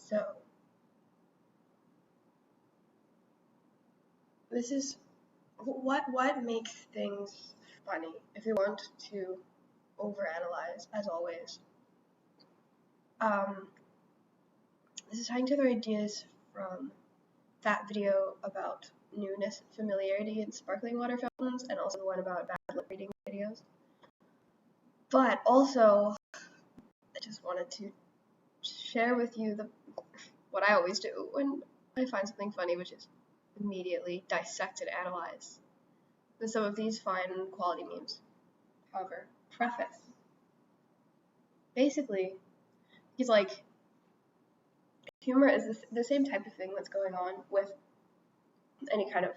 So this is what makes things funny. If you want to overanalyze, as always, this is tying to their ideas from that video about newness, familiarity, and sparkling water fountains, and also the one about bad lip reading videos. But also, I just wanted to share with you what I always do when I find something funny, which is immediately dissect and analyze with some of these fine quality memes. However, preface. Basically, he's like, humor is the same type of thing that's going on with any kind of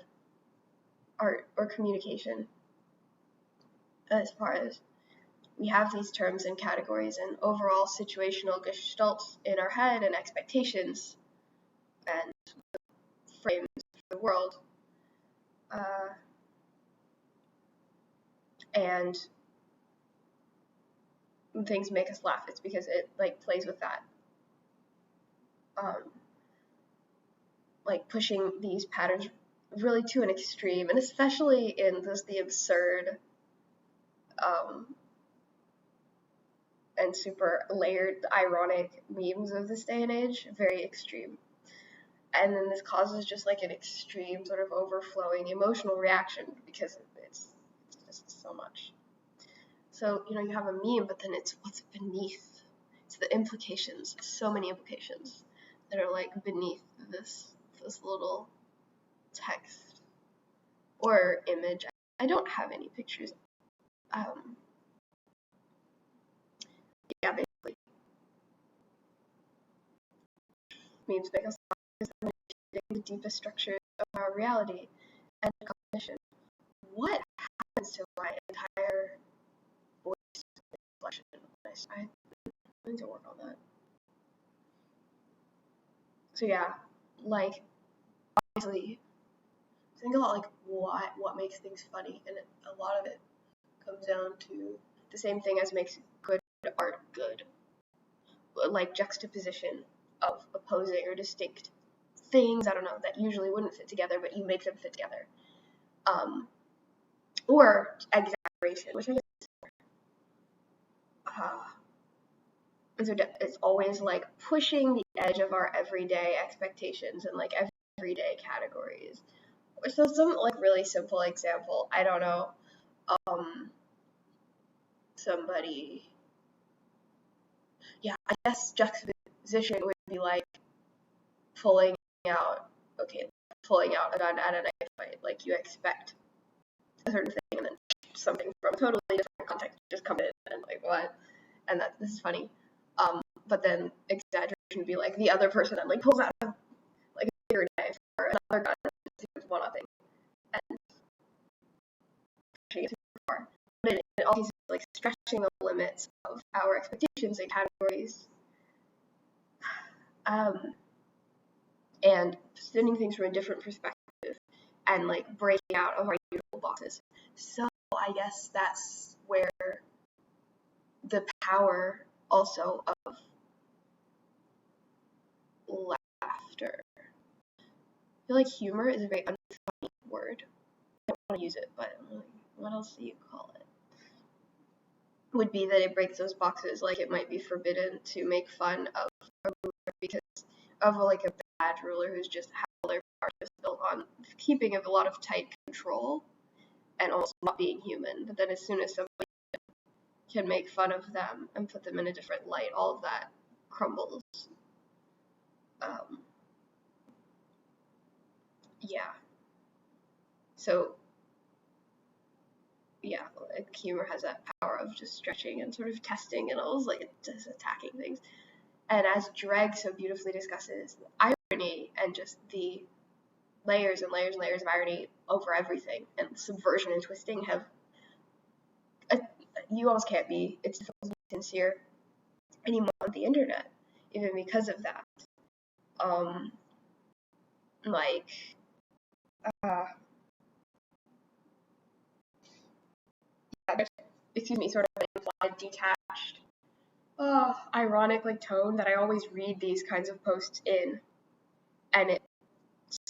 art or communication, as far as we have these terms and categories and overall situational gestalts in our head and expectations and frames for the world. And when things make us laugh, it's because it plays with that. Pushing these patterns really to an extreme, and especially in the absurd and super layered, ironic memes of this day and age, very extreme. And then this causes just an extreme sort of overflowing emotional reaction because it's just so much. So, you have a meme, but then it's what's beneath. It's the implications, so many implications that are beneath this little text or image. I don't have any pictures. Yeah, basically. Memes make us laugh because the deepest structures of our reality and cognition. What happens to my entire voice inflection? I need to work on that. So yeah, obviously, think about what makes things funny, and a lot of it comes down to the same thing as makes good art good, juxtaposition of opposing or distinct things, I don't know, that usually wouldn't fit together, but you make them fit together. Or exaggeration, which I guess and so it's always pushing the edge of our everyday expectations and everyday categories. So some really simple example, I don't know, somebody, yeah, I guess juxtaposition would be pulling out a gun at a knife fight. You expect a certain thing and then something from a totally different context just comes in and what? And this is funny. But then exaggeration would be the other person that pulls out a bigger knife or another gun and one other thing and pushing it too far. But it all is stretching the limits of our expectations and categories. And sending things from a different perspective and breaking out of our usual boxes. So I guess that's where the power also of laughter. I feel humor is a very unfunny word. I don't want to use it, but what else do you call it? Would be that it breaks those boxes. It might be forbidden to make fun of a ruler because of a bad ruler who's just how their power is built on keeping of a lot of tight control and almost not being human. But then as soon as somebody can make fun of them and put them in a different light, all of that crumbles. Yeah. So, yeah, humor has that power of just stretching and sort of testing and almost just attacking things. And as Dreg so beautifully discusses, irony and just the layers and layers and layers of irony over everything and subversion and twisting have you almost can't be, it's difficult to be sincere anymore on the internet, even because of that. Excuse me, sort of an implied detached ironic like tone that I always read these kinds of posts in, and it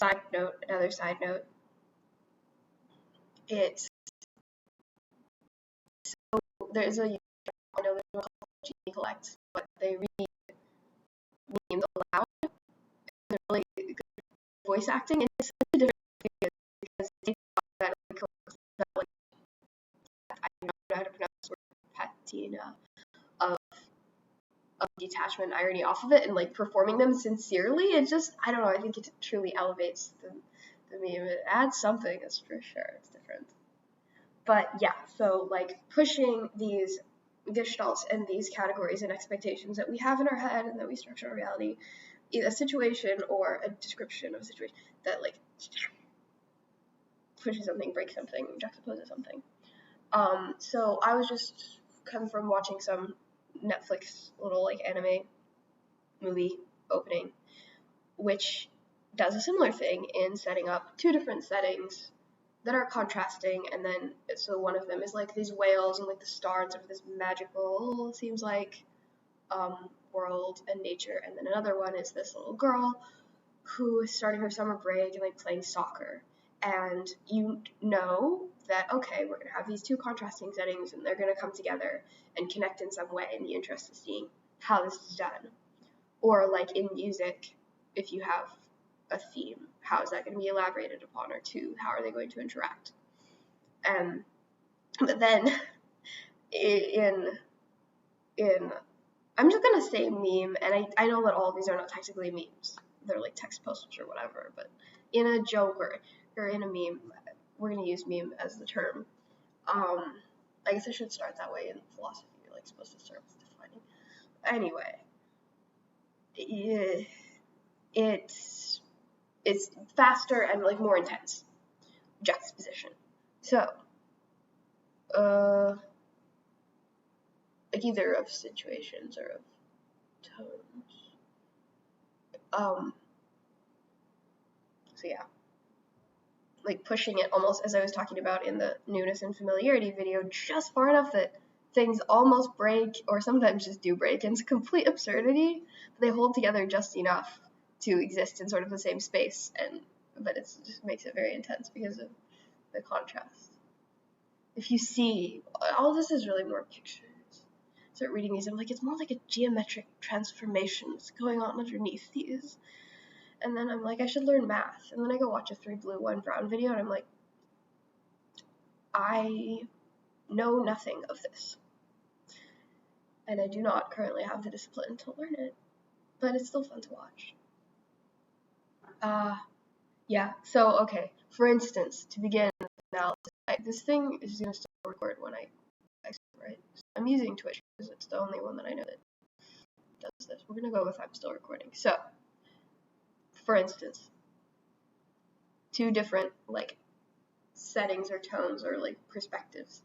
another side note, it's there's a I know there's one called G Collect, but they read memes aloud. They're really good voice acting, and it's such a different experience because they talk that like I don't know how to pronounce the word patina of detachment, irony off of it, and like performing them sincerely. It just I don't know. I think it truly elevates the meme. It adds something, that's for sure. It's different. But yeah, so like pushing these gestalts and these categories and expectations that we have in our head and that we structure our reality, a situation or a description of a situation that like pushes something, breaks something, juxtaposes something. So I was just come from watching some Netflix little like anime movie opening, which does a similar thing in setting up two different settings that are contrasting, and then so one of them is like these whales and like the stars of this magical, it seems like, world and nature, and then another one is this little girl who is starting her summer break and like playing soccer, and you know that okay, we're gonna have these two contrasting settings and they're gonna come together and connect in some way, and the interest is seeing how this is done. Or like in music, if you have a theme, how is that going to be elaborated upon, or two, how are they going to interact? But then in I'm just gonna say meme, and I know that all of these are not technically memes, they're like text posts or whatever, but in a joke or in a meme, we're gonna use meme as the term. I guess I should start that way in philosophy, you're like supposed to start with defining. Anyway, it's faster and like more intense juxtaposition. So, like either of situations or of tones. So yeah, like pushing it almost, as I was talking about in the newness and familiarity video, just far enough that things almost break, or sometimes just do break into complete absurdity, but they hold together just enough to exist in sort of the same space, but it just makes it very intense because of the contrast. If you see, all this is really more pictures. Start reading these, I'm like, it's more like a geometric transformations going on underneath these. And then I'm like, I should learn math. And then I go watch a 3 blue, 1 brown video, and I'm like, I know nothing of this. And I do not currently have the discipline to learn it, but it's still fun to watch. Yeah, so, okay, for instance, to begin analysis, this thing is going to still record when I right? So I'm using Twitch because it's the only one that I know that does this. We're going to go with I'm still recording. So, for instance, two different, like, settings or tones or, like, perspectives.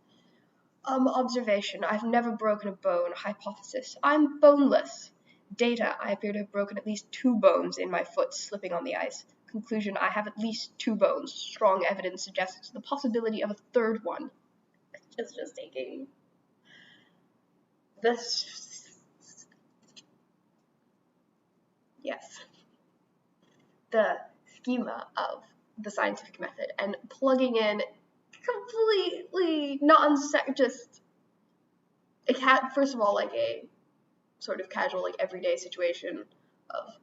Observation, I've never broken a bone. Hypothesis, I'm boneless. Data, I appear to have broken at least 2 bones in my foot slipping on the ice. Conclusion, I have at least 2 bones. Strong evidence suggests the possibility of a third one. It's just taking this. Yes. The schema of the scientific method and plugging in completely just it had first of all like a sort of casual like everyday situation of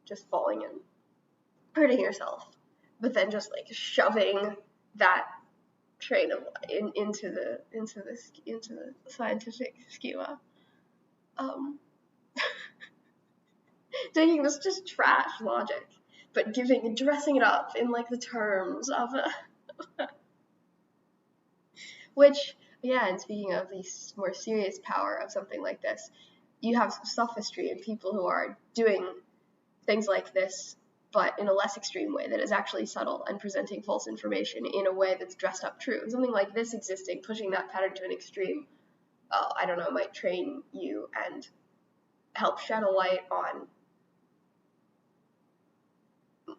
just falling and hurting yourself, but then just like shoving that train of into the scientific schema, taking this just trash logic but dressing it up in like the terms of a which, yeah, and speaking of the more serious power of something like this, you have some sophistry and people who are doing things like this, but in a less extreme way that is actually subtle and presenting false information in a way that's dressed up true. And something like this existing, pushing that pattern to an extreme, I don't know, might train you and help shed a light on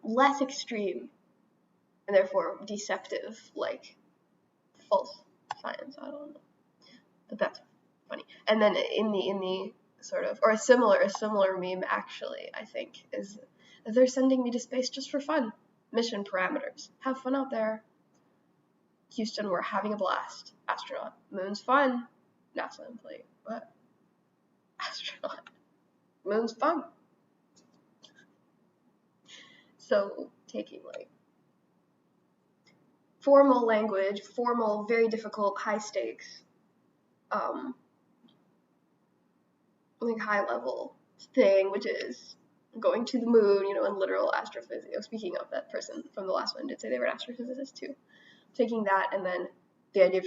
less extreme and therefore deceptive, like false science. I don't know, but that's funny. And then in the sort of, or a similar meme actually, I think, is that they're sending me to space just for fun. Mission parameters. Have fun out there. Houston, we're having a blast. Astronaut. Moon's fun. NASA employee. What? Astronaut. Moon's fun. So taking like formal language, formal, very difficult, high stakes, like high level thing, which is going to the moon, you know, in literal astrophysics. Speaking of, that person from the last one did say they were an astrophysicist too. Taking that and then the idea of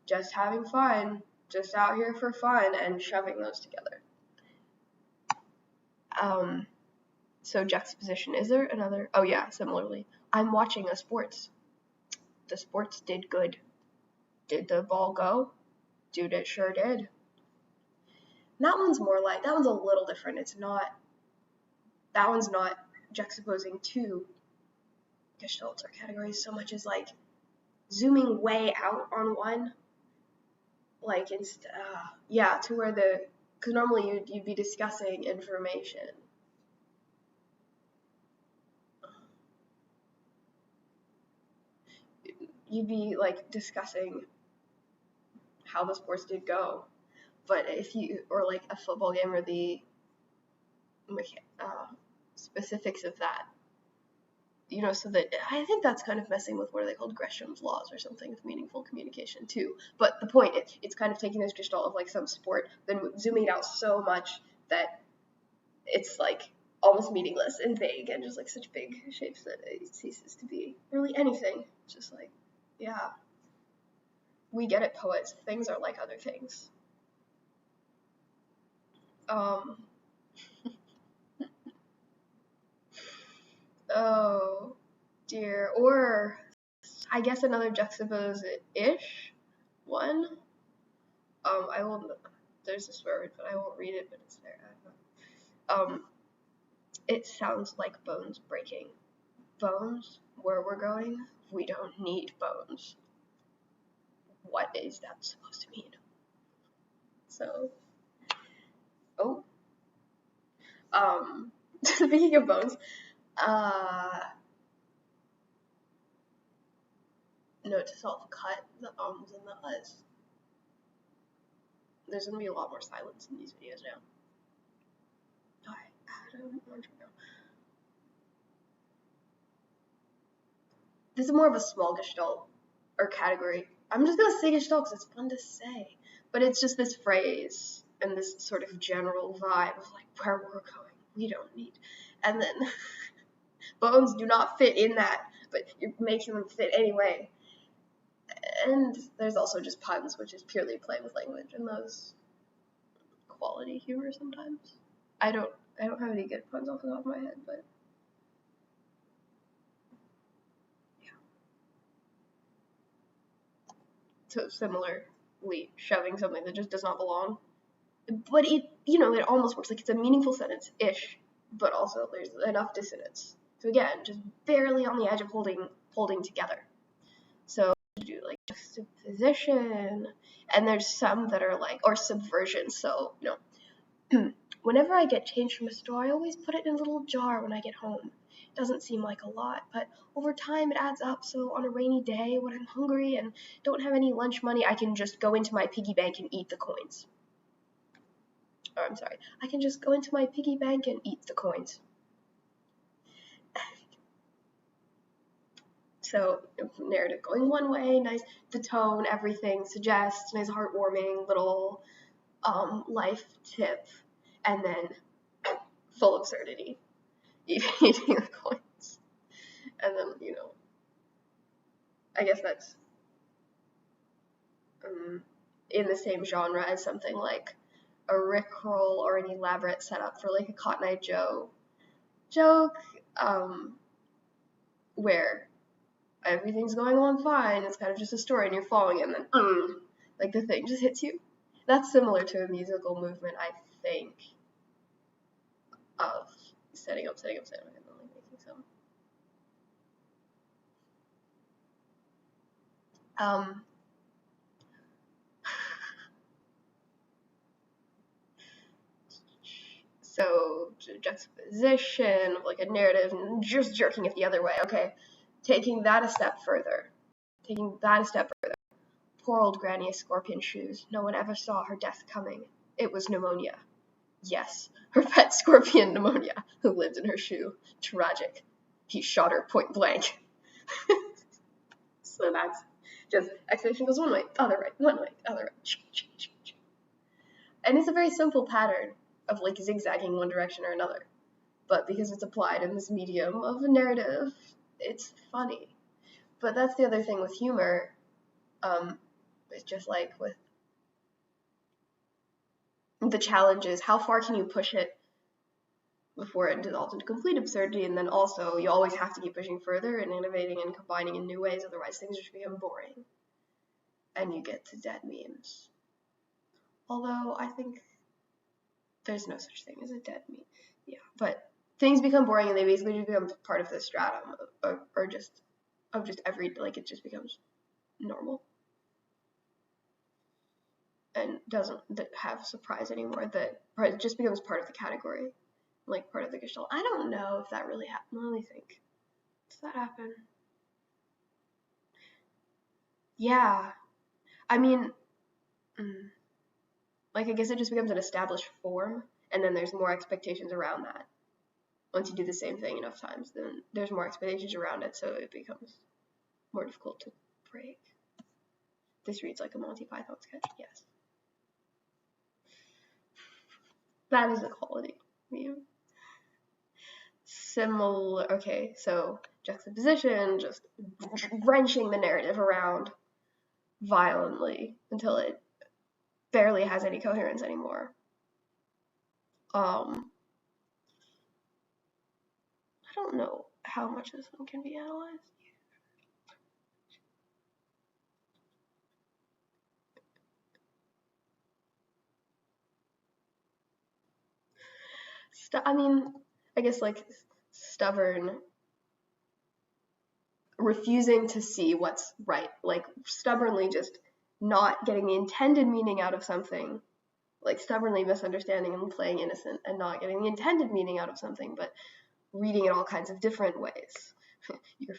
just having fun, just out here for fun, and shoving those together. So juxtaposition. Is there another? Oh yeah, similarly. I'm watching a sports. The sports did good. Did the ball go? Dude, it sure did. And that one's more like, that one's a little different. That one's not juxtaposing two gestalts or categories so much as like zooming way out on one. Like, to where because normally you'd be discussing information. You'd be like discussing how the sports did go, but or like a football game, or the specifics of that, you know, so that I think that's kind of messing with what are they called, Gresham's laws or something of meaningful communication too. But the point, it's kind of taking this gestalt of like some sport, then zooming it out so much that it's like almost meaningless and vague and just like such big shapes that it ceases to be really anything. Just like, yeah, we get it, poets. Things are like other things. Oh dear. Or I guess another juxtapose-ish one. I will. There's this word, but I won't read it. But it's there. It sounds like bones breaking. Bones? Where we're going? We don't need bones. What is that supposed to mean? So, speaking of bones, note to self: cut the ums and the uhs. There's gonna be a lot more silence in these videos now. I don't know. This is more of a small gestalt or category. I'm just gonna say gestalt because it's fun to say, but it's just this phrase and this sort of general vibe of like where we're going. We don't need, and then bones do not fit in that, but you're making them fit anyway. And there's also just puns, which is purely playing with language, and those quality humor sometimes. I don't have any good puns off the top of my head, but yeah. So similarly, shoving something that just does not belong, but it almost works. Like, it's a meaningful sentence-ish, but also there's enough dissonance. So again, just barely on the edge of holding together. So you do like juxtaposition, and there's some that are like, or subversion. So, whenever I get change from a store, I always put it in a little jar when I get home. It doesn't seem like a lot, but over time it adds up. So on a rainy day when I'm hungry and don't have any lunch money, I can just go into my piggy bank and eat the coins. Oh, I'm sorry. I can just go into my piggy bank and eat the coins. So narrative going one way, nice, the tone, everything suggests, nice heartwarming little life tip, and then full absurdity, eating the coins, and then I guess that's in the same genre as something like a rickroll or an elaborate setup for like a Cotton Eye Joe joke, where everything's going on fine, it's kind of just a story and you're following it, and then like the thing just hits you. That's similar to a musical movement, I think, of setting up, and then like making some. So juxtaposition of like a narrative and just jerking it the other way. Okay, taking that a step further. Poor old Granny Scorpion Shoes. No one ever saw her death coming. It was pneumonia. Yes, her pet scorpion Pneumonia, who lived in her shoe. Tragic. He shot her point blank. So that's just explanation goes one way, other way, one way, other way. And it's a very simple pattern of like zigzagging one direction or another. But because it's applied in this medium of a narrative, it's funny. But that's the other thing with humor. It's just like with the challenge is how far can you push it before it dissolves into complete absurdity, and then also you always have to keep pushing further and innovating and combining in new ways, otherwise things just become boring and you get to dead memes. Although I think there's no such thing as a dead meme. Yeah, but things become boring and they basically just become part of the stratum or just every, like it just becomes normal and doesn't have surprise anymore, that it just becomes part of the category, like part of the gestalt. I don't know if that really happened. Let me think. Does that happen? Yeah. I mean, like I guess it just becomes an established form, and then there's more expectations around that. Once you do the same thing enough times, then there's more expectations around it, so it becomes more difficult to break. This reads like a Monty Python sketch, yes. That is a quality meme. Similar, okay, so juxtaposition, just wrenching the narrative around violently until it barely has any coherence anymore. I don't know how much this one can be analyzed. I mean, I guess like stubborn, refusing to see what's right, like stubbornly just not getting the intended meaning out of something, like stubbornly misunderstanding and playing innocent and not getting the intended meaning out of something, but reading it all kinds of different ways. Your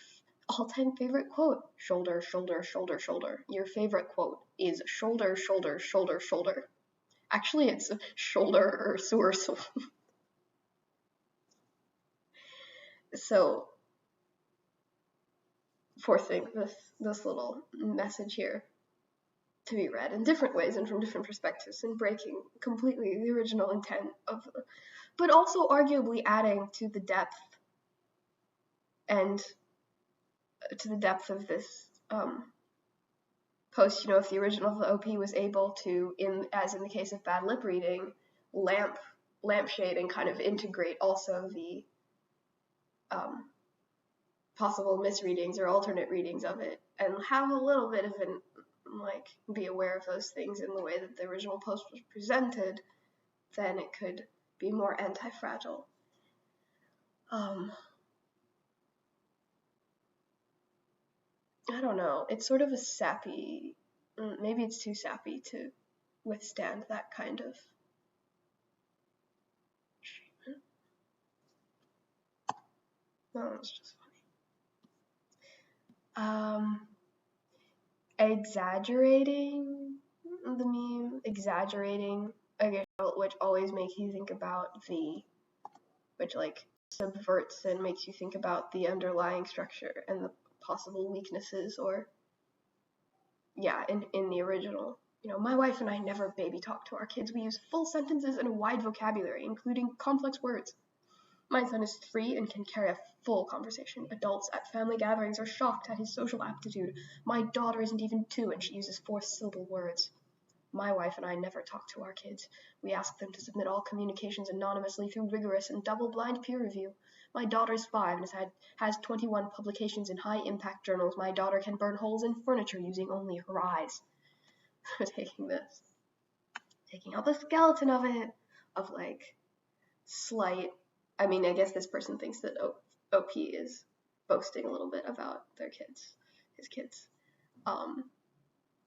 all-time favorite quote, shoulder, shoulder, shoulder, shoulder. Your favorite quote is shoulder, shoulder, shoulder, shoulder. Actually, it's shoulder or sewer. So forcing this little message here to be read in different ways and from different perspectives, and breaking completely the original intent of, but also arguably adding to the depth and to the depth of this post. You know, if the original of the OP was able to, as in the case of bad lip reading, lampshade and kind of integrate also the possible misreadings or alternate readings of it, and have a little bit of an, like, be aware of those things in the way that the original post was presented, then it could be more anti-fragile. I don't know. It's sort of a sappy, maybe it's too sappy to withstand that kind of treatment. No, it's just funny. Exaggerating the meme, exaggerating, again, which always makes you think about which like subverts and makes you think about the underlying structure and the possible weaknesses, or yeah, in the original. You know, my wife and I never baby talk to our kids. We use full sentences and a wide vocabulary, including complex words. My son is 3 and can carry a full conversation. Adults at family gatherings are shocked at his social aptitude. My daughter isn't even 2 and she uses 4-syllable words. My wife and I never talk to our kids. We ask them to submit all communications anonymously through rigorous and double-blind peer review. My daughter's 5 and has 21 publications in high-impact journals. My daughter can burn holes in furniture using only her eyes. Taking out the skeleton of it, of like slight. I mean, I guess this person thinks that OP is boasting a little bit about his kids. And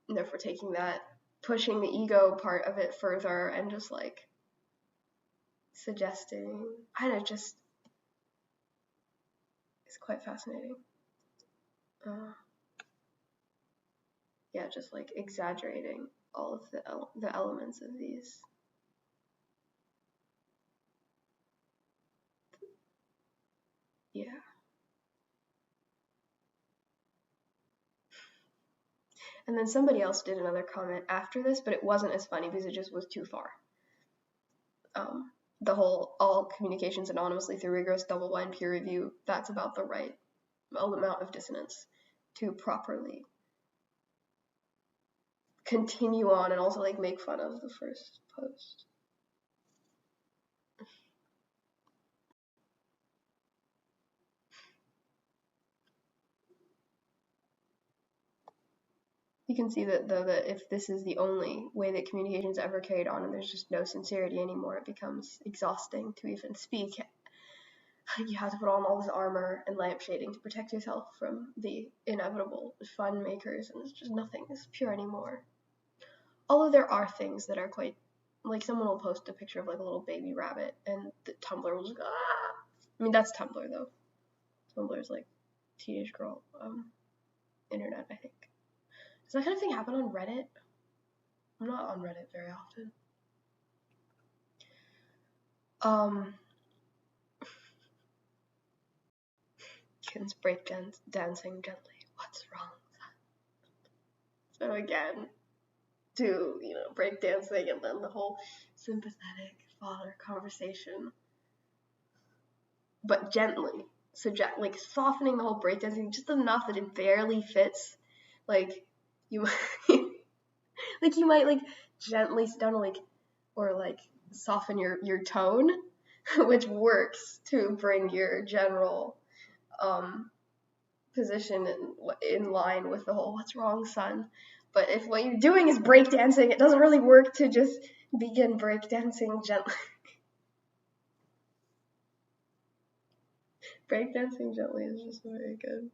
therefore taking that, pushing the ego part of it further, and just like suggesting, I don't know, just, it's quite fascinating. Yeah, just like exaggerating all of the elements of these. Yeah. And then somebody else did another comment after this, but it wasn't as funny because it just was too far. The whole all communications anonymously through rigorous double-blind peer review, that's about the right amount of dissonance to properly continue on and also like make fun of the first post. You can see that though, that if this is the only way that communication is ever carried on and there's just no sincerity anymore, it becomes exhausting to even speak. You have to put on all this armor and lamp shading to protect yourself from the inevitable fun makers, and it's just nothing is pure anymore. Although there are things that are quite, like someone will post a picture of like a little baby rabbit and the Tumblr will just go, ah! I mean, that's Tumblr though. Tumblr is like teenage girl internet, I think. Does that kind of thing happen on Reddit? I'm not on Reddit very often. Kids break dancing gently. What's wrong? So again, to, you know, break dancing and then the whole sympathetic father conversation, but gently, like softening the whole breakdancing just enough that it barely fits. Like you might, like you might like gently stun like or like soften your tone, which works to bring your general position in line with the whole "what's wrong, son." But if what you're doing is breakdancing, it doesn't really work to just begin breakdancing gently. Breakdancing gently is just very good.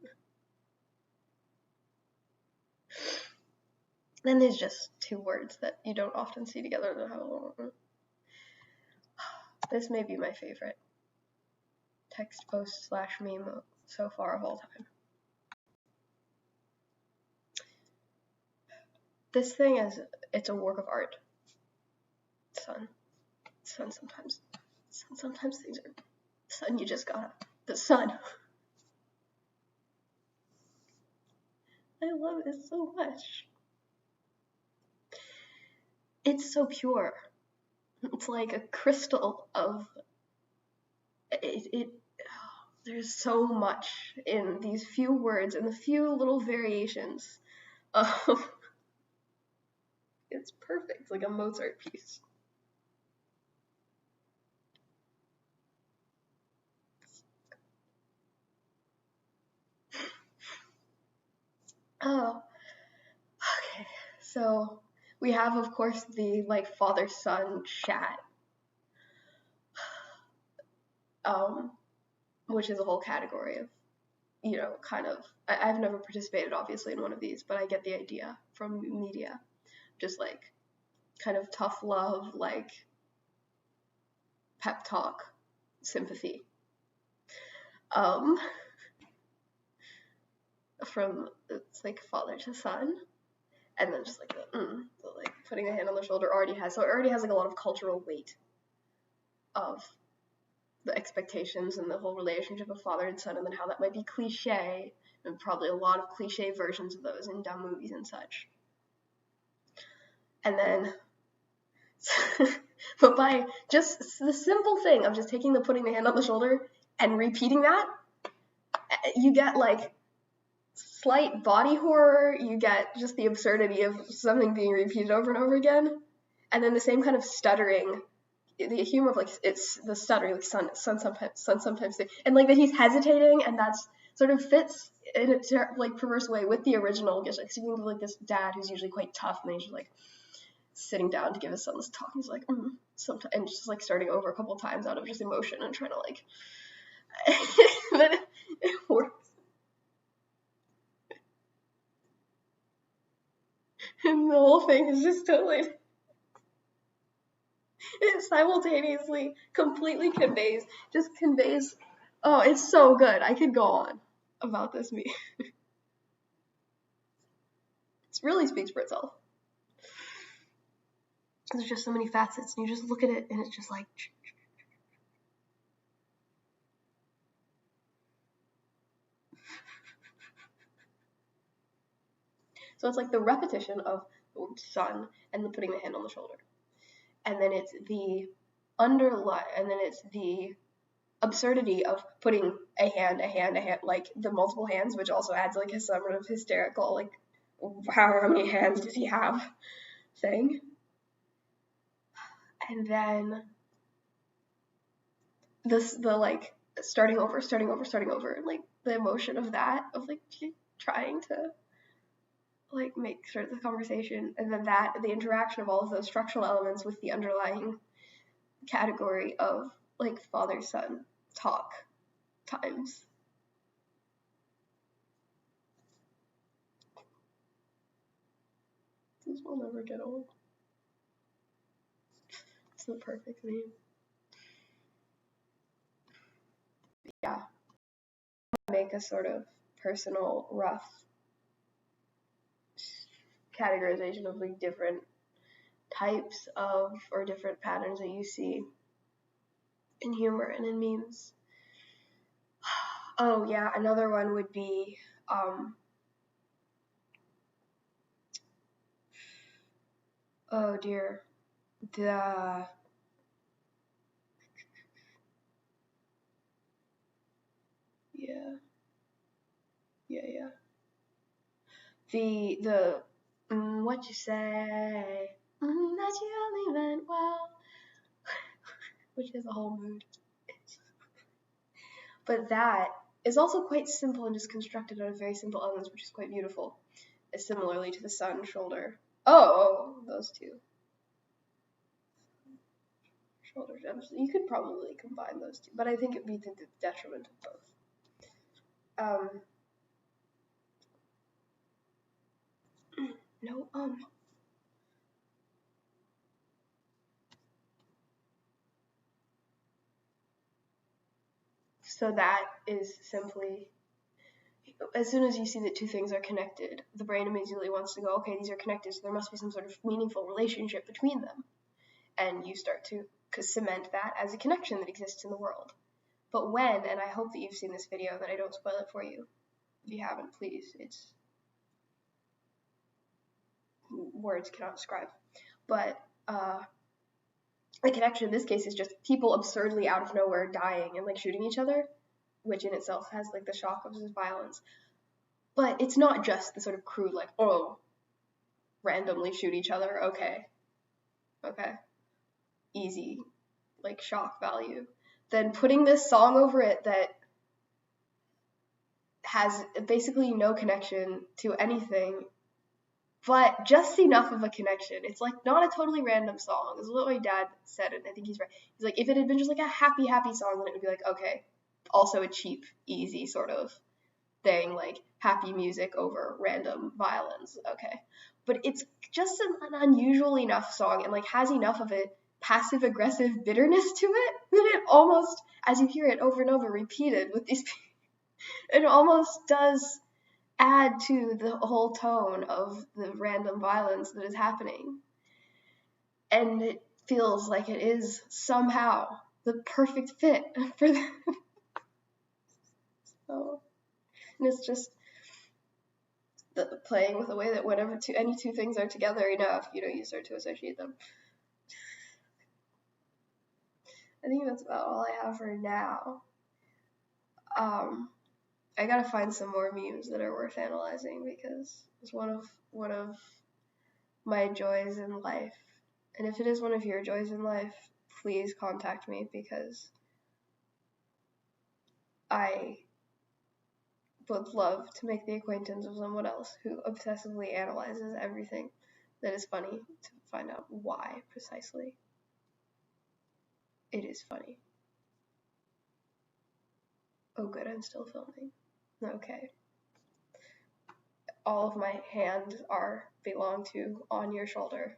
Then there's just two words that you don't often see together that have a long. This may be my favorite text post / meme so far of all time. This thing it's a work of art. Son, sometimes things are, son, you just gotta, the sun. I love it so much. It's so pure. It's like a crystal of it. There's so much in these few words and the few little variations of. It's perfect. It's like a Mozart piece. Oh, okay. So we have, of course, the like father-son chat, which is a whole category of, you know, kind of. I've never participated, obviously, in one of these, but I get the idea from media, just like kind of tough love, like pep talk, sympathy. From it's like father to son, and then just like so like putting a hand on the shoulder already has like a lot of cultural weight of the expectations and the whole relationship of father and son, and then how that might be cliche, and probably a lot of cliche versions of those in dumb movies and such. And then but by just the simple thing of just taking putting the hand on the shoulder and repeating that, you get like slight body horror, you get just the absurdity of something being repeated over and over again, and then the same kind of stuttering, the humor of like it's the stuttering, like son sometimes, and like that he's hesitating, and that's sort of fits in a like perverse way with the original. Because like speaking of like this dad who's usually quite tough, and then he's just like sitting down to give his son this talk, and he's like sometimes, and just like starting over a couple times out of just emotion and trying to like, then it works. And the whole thing is just totally, It simultaneously completely conveys. Oh, it's so good. I could go on about this meme. It really speaks for itself. There's just so many facets, and you just look at it, and it's just like. So it's like the repetition of the sun and then putting the hand on the shoulder. And then it's the absurdity of putting a hand, like the multiple hands, which also adds like a sort of hysterical, like, how many hands does he have thing. And then the like starting over, like the emotion of that, of like trying to like make sure the conversation, and then the interaction of all of those structural elements with the underlying category of like father-son talk times. This will never get old. It's the perfect meme. Yeah. Make a sort of personal, rough categorization of like different types of, or different patterns that you see in humor and in memes. Oh yeah, another one would be oh dear, the yeah the what you say, that you only meant well, which is a whole mood. But that is also quite simple and just constructed out of very simple elements, which is quite beautiful. Similarly to the sun, shoulder. Oh, those two. Shoulder gems. You could probably combine those two, but I think it'd be to the detriment of both. No, So that is simply, as soon as you see that two things are connected, the brain immediately wants to go, okay, these are connected, so there must be some sort of meaningful relationship between them. And you start to cement that as a connection that exists in the world. But when, and I hope that you've seen this video, that I don't spoil it for you. If you haven't, please, it's words cannot describe. But the connection in this case is just people absurdly out of nowhere dying and like shooting each other, which in itself has like the shock of this violence. But it's not just the sort of crude like, oh, randomly shoot each other, okay, easy, like shock value. Then putting this song over it that has basically no connection to anything, but just enough of a connection. It's like not a totally random song. This is what my dad said, and I think he's right. He's like, if it had been just like a happy song, then it would be like, okay, also a cheap, easy sort of thing, like happy music over random violence, okay. But it's just an unusual enough song, and like has enough of a passive aggressive bitterness to it that it almost, as you hear it over and over repeated with these people, it almost does add to the whole tone of the random violence that is happening. And it feels like it is somehow the perfect fit for them. So, and it's just playing with the way that whenever any two things are together enough, you start to associate them. I think that's about all I have for now. I gotta find some more memes that are worth analyzing, because it's one of my joys in life. And if it is one of your joys in life, please contact me, because I would love to make the acquaintance of someone else who obsessively analyzes everything that is funny to find out why precisely it is funny. Oh good, I'm still filming. Okay. All of my hands belong to on your shoulder.